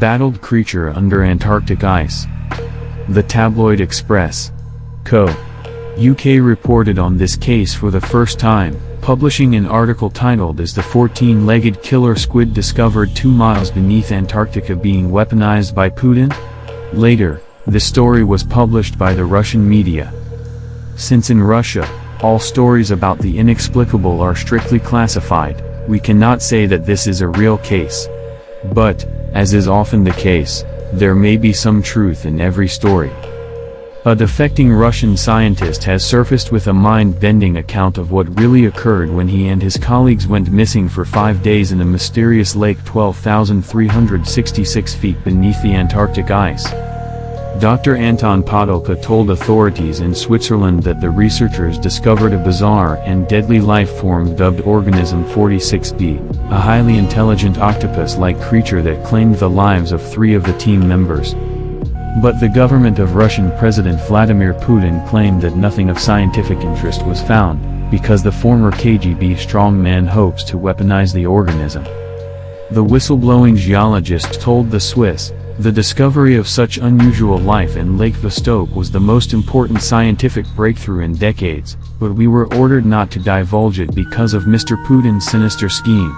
embattled creature under Antarctic ice. The tabloid Express Co. UK reported on this case for the first time, publishing an article titled "Is the 14-legged killer squid discovered 2 miles beneath Antarctica being weaponized by Putin?" Later, the story was published by the Russian media. Since in Russia, all stories about the inexplicable are strictly classified, we cannot say that this is a real case. But, as is often the case, there may be some truth in every story. A defecting Russian scientist has surfaced with a mind-bending account of what really occurred when he and his colleagues went missing for 5 days in a mysterious lake 12,366 feet beneath the Antarctic ice. Dr. Anton Podolka told authorities in Switzerland that the researchers discovered a bizarre and deadly life form dubbed organism 46b, a highly intelligent octopus-like creature that claimed the lives of 3 of the team members. But the government of Russian President Vladimir Putin claimed that nothing of scientific interest was found, because the former KGB strongman hopes to weaponize the organism. The whistleblowing geologist told the Swiss, "The discovery of such unusual life in Lake Vostok was the most important scientific breakthrough in decades, but we were ordered not to divulge it because of Mr. Putin's sinister scheme."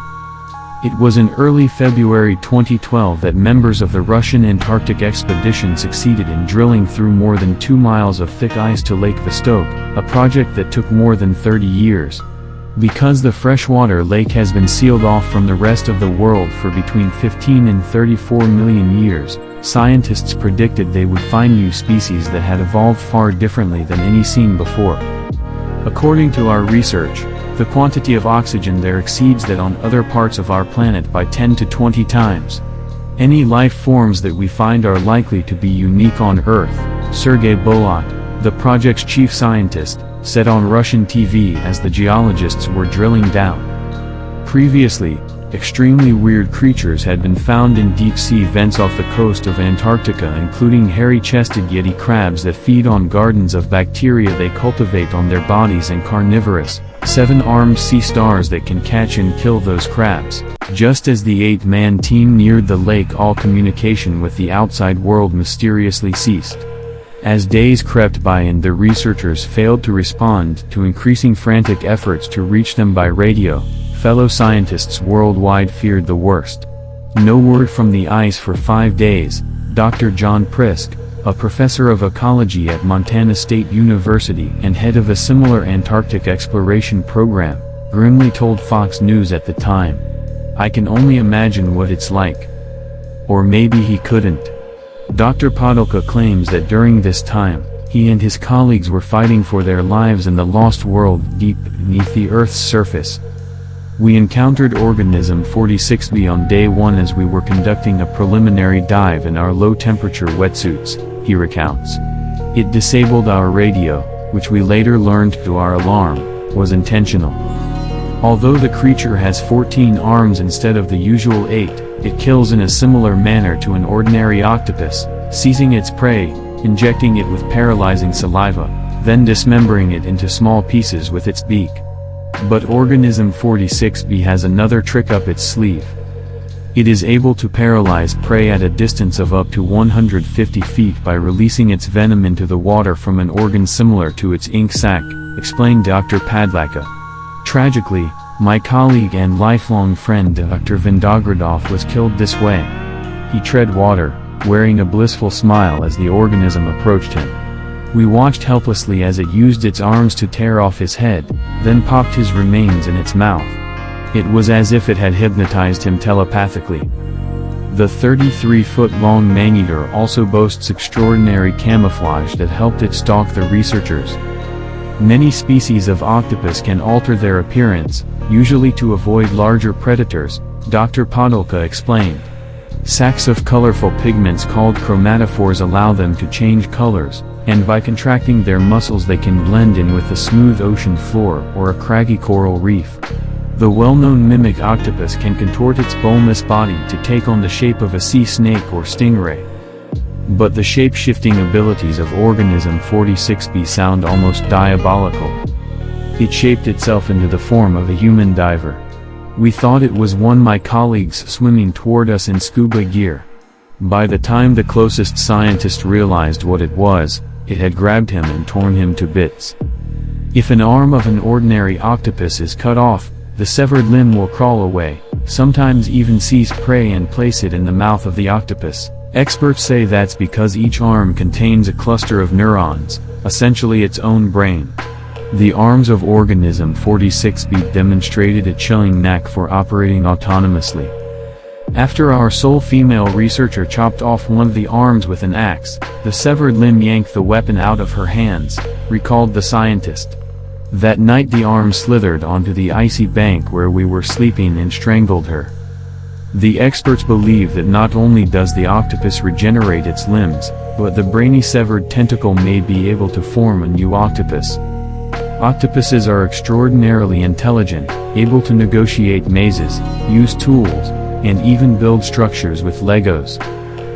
It was in early February 2012 that members of the Russian Antarctic expedition succeeded in drilling through more than 2 miles of thick ice to Lake Vostok, a project that took more than 30 years. Because the freshwater lake has been sealed off from the rest of the world for between 15 and 34 million years, scientists predicted they would find new species that had evolved far differently than any seen before. According to our research, the quantity of oxygen there exceeds that on other parts of our planet by 10 to 20 times. Any life forms that we find are likely to be unique on Earth, Sergei Bolot, the project's chief scientist, said on Russian TV as the geologists were drilling down. Previously, extremely weird creatures had been found in deep-sea vents off the coast of Antarctica, including hairy-chested yeti crabs that feed on gardens of bacteria they cultivate on their bodies and carnivorous, 7-armed sea stars that can catch and kill those crabs. Just as the 8-man team neared the lake, all communication with the outside world mysteriously ceased. As days crept by and the researchers failed to respond to increasing frantic efforts to reach them by radio, fellow scientists worldwide feared the worst. No word from the ice for 5 days, Dr. John Prisk, a professor of ecology at Montana State University and head of a similar Antarctic exploration program, grimly told Fox News at the time, "I can only imagine what it's like." Or maybe he couldn't. Dr. Podolka claims that during this time, he and his colleagues were fighting for their lives in the lost world deep beneath the Earth's surface. "We encountered organism 46b on day 1 as we were conducting a preliminary dive in our low-temperature wetsuits," he recounts. "It disabled our radio, which we later learned, to our alarm, was intentional. Although the creature has 14 arms instead of the usual 8, it kills in a similar manner to an ordinary octopus, seizing its prey, injecting it with paralyzing saliva, then dismembering it into small pieces with its beak. But organism 46b has another trick up its sleeve. It is able to paralyze prey at a distance of up to 150 feet by releasing its venom into the water from an organ similar to its ink sac," explained Dr. Podolka. "Tragically, my colleague and lifelong friend Dr. Vinogradov was killed this way. He tread water, wearing a blissful smile as the organism approached him. We watched helplessly as it used its arms to tear off his head, then popped his remains in its mouth. It was as if it had hypnotized him telepathically." The 33-foot-long man-eater also boasts extraordinary camouflage that helped it stalk the researchers. Many species of octopus can alter their appearance, usually to avoid larger predators, Dr. Podolka explained. Sacs of colorful pigments called chromatophores allow them to change colors, and by contracting their muscles they can blend in with the smooth ocean floor or a craggy coral reef. The well-known mimic octopus can contort its boneless body to take on the shape of a sea snake or stingray. But the shape-shifting abilities of organism 46b sound almost diabolical. It shaped itself into the form of a human diver. We thought it was one of my colleagues swimming toward us in scuba gear. By the time the closest scientist realized what it was, it had grabbed him and torn him to bits. If an arm of an ordinary octopus is cut off, the severed limb will crawl away, sometimes even seize prey and place it in the mouth of the octopus. Experts say that's because each arm contains a cluster of neurons, essentially its own brain. The arms of organism 46B demonstrated a chilling knack for operating autonomously. After our sole female researcher chopped off one of the arms with an axe, the severed limb yanked the weapon out of her hands, recalled the scientist. That night the arm slithered onto the icy bank where we were sleeping and strangled her. The experts believe that not only does the octopus regenerate its limbs, but the brainy severed tentacle may be able to form a new octopus. Octopuses are extraordinarily intelligent, able to negotiate mazes, use tools, and even build structures with Legos.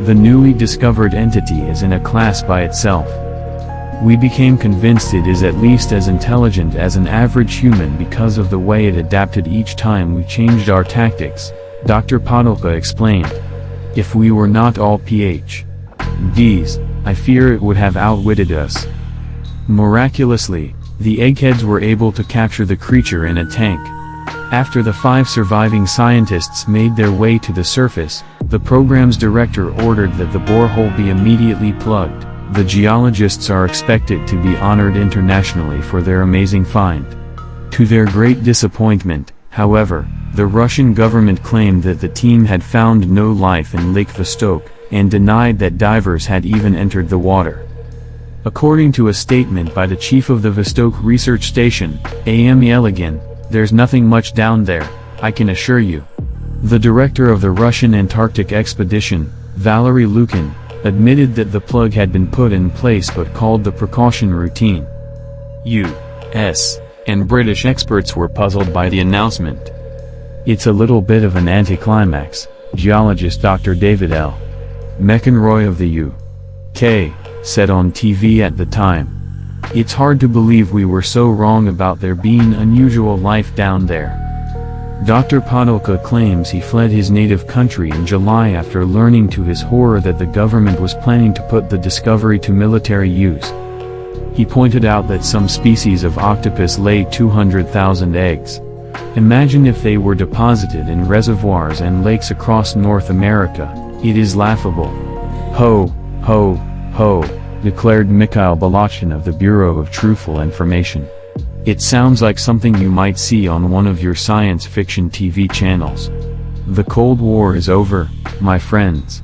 The newly discovered entity is in a class by itself. We became convinced it is at least as intelligent as an average human because of the way it adapted each time we changed our tactics, Dr. Podolka explained. If we were not all PhDs, I fear it would have outwitted us. Miraculously, the eggheads were able to capture the creature in a tank. After the 5 surviving scientists made their way to the surface, the program's director ordered that the borehole be immediately plugged. The geologists are expected to be honored internationally for their amazing find. To their great disappointment, however, the Russian government claimed that the team had found no life in Lake Vostok, and denied that divers had even entered the water. According to a statement by the chief of the Vostok research station, A.M. Yeligin, "There's nothing much down there, I can assure you." The director of the Russian Antarctic expedition, Valery Lukin, admitted that the plug had been put in place but called the precaution routine. U.S. and British experts were puzzled by the announcement. "It's a little bit of an anticlimax," geologist Dr. David L. McEnroy of the UK said on TV at the time. "It's hard to believe we were so wrong about there being unusual life down there." Dr. Podolka claims he fled his native country in July after learning to his horror that the government was planning to put the discovery to military use. He pointed out that some species of octopus lay 200,000 eggs. Imagine if they were deposited in reservoirs and lakes across North America. It is laughable. Ho, ho, ho, declared Mikhail Balachin of the Bureau of Truthful Information. "It sounds like something you might see on one of your science fiction TV channels. The Cold War is over, my friends.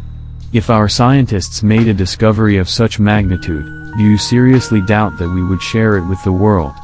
If our scientists made a discovery of such magnitude, do you seriously doubt that we would share it with the world?"